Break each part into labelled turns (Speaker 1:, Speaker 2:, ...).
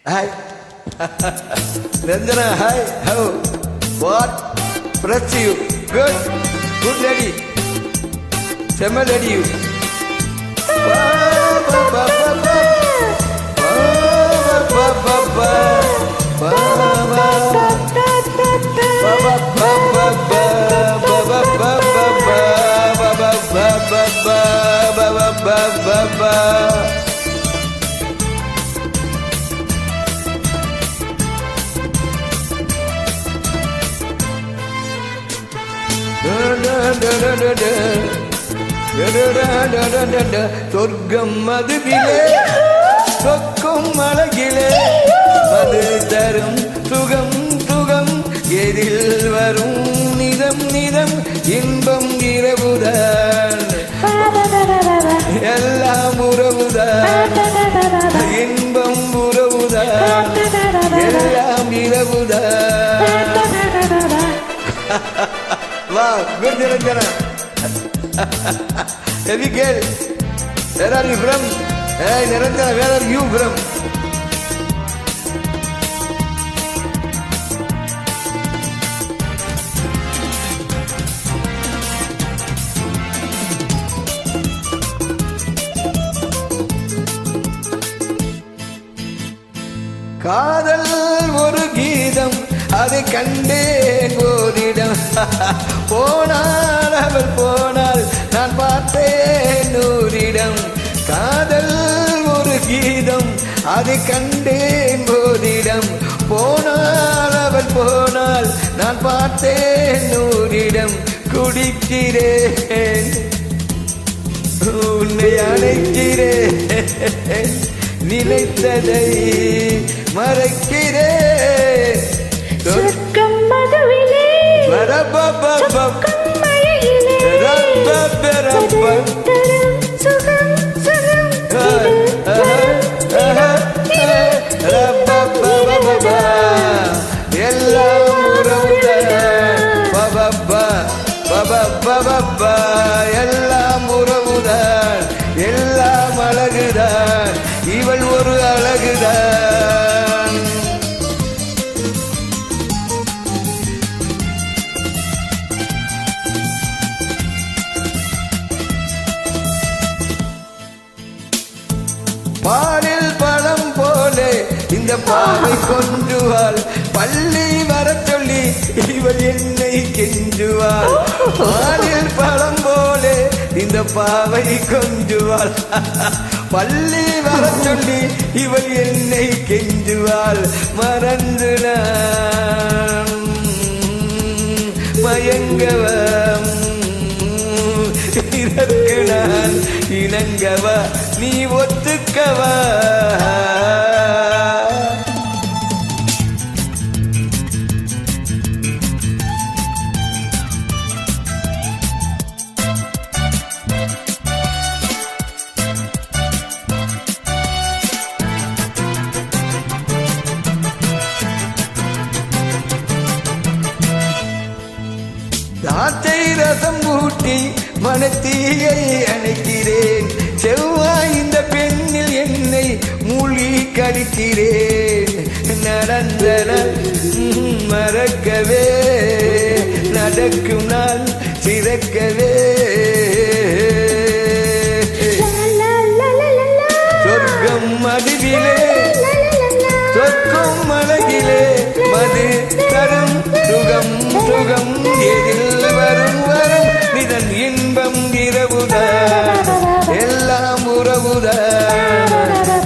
Speaker 1: Hi. Ranjana, hi. How? What? Press you. Good. Good lady. Summer lady you. Ba, ba, ba, ba, ba. Ba, ba, ba, ba. Ba, ba, ba, ba, ba, ba, ba, ba, ba, ba, ba, ba. சொர்க்கம் மதுவிலே சொக்கும் அழகிலே மது தரும் சுகம் சுகம் எதில் வரும் நிதம் நிதம் இன்பம் இரவுதான் எல்லாம் உறவுதான் இன்பம் உறவுதான் எல்லாம் இரவுதான். Wow, good Niranjana. Heavy girl. Where are you from? Hey Niranjana, where are you from? காதல் ஒரு கீதம் அதை கண்டேன் ஓரிடம் போனால் அவள் போனால் நான் பார்த்தேன் நூறிடம் காதல் ஒரு கீதம் அதை கண்டேன் ஓரிடம் போனால் அவள் போனால் நான் பார்த்தேன் நூறிடம் குடிக்கிறேன் உன்னை அழைக்கிறேன் நினைத்ததை மறைக்கிறேன்
Speaker 2: சொர்க்கம் மதுவிலே சொர்க்கம் மழையிலே தரும் சுகம் சுகம்
Speaker 1: எல்லாம் உறவுதான் எல்லாம் உறவுதான் எல்லாம் அழகுதான் இவள் ஒரு அழகுதான். பாலில் பழம் போலே இந்த பாவை கொஞ்சுவாள் பள்ளி வர சொல்லி இவள் என்னை கெஞ்சுவாள் பாலில் பழம் போலே இந்த பாவை கொஞ்சுவாள் பள்ளி வர சொல்லி இவள் என்னை கெஞ்சுவாள் மறந்து நான் மயங்கவா இதற்கு நான் இணங்கவா நீ ஒத்துக்கவா. தாத்தை ரசம் ஊட்டி மனத்தீயை அணைக்கிறேன் செவ்வாய் இந்த பெண்ணில் என்னை மூழ்கி கடிக்கிறேன் நடந்தன மறக்கவே நடக்கும் நாள் சிறக்கவே சொர்க்கம் மதுவிலே சொர்க்கம் அழகிலே மது தரும் சுகம் சுகம் எதில் வரும் வரும் இதன் இன்பம் இரவுதான் எல்லாம் உறவுதான்.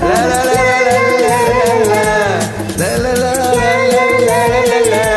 Speaker 1: La la la la la la la la la la la la la la la.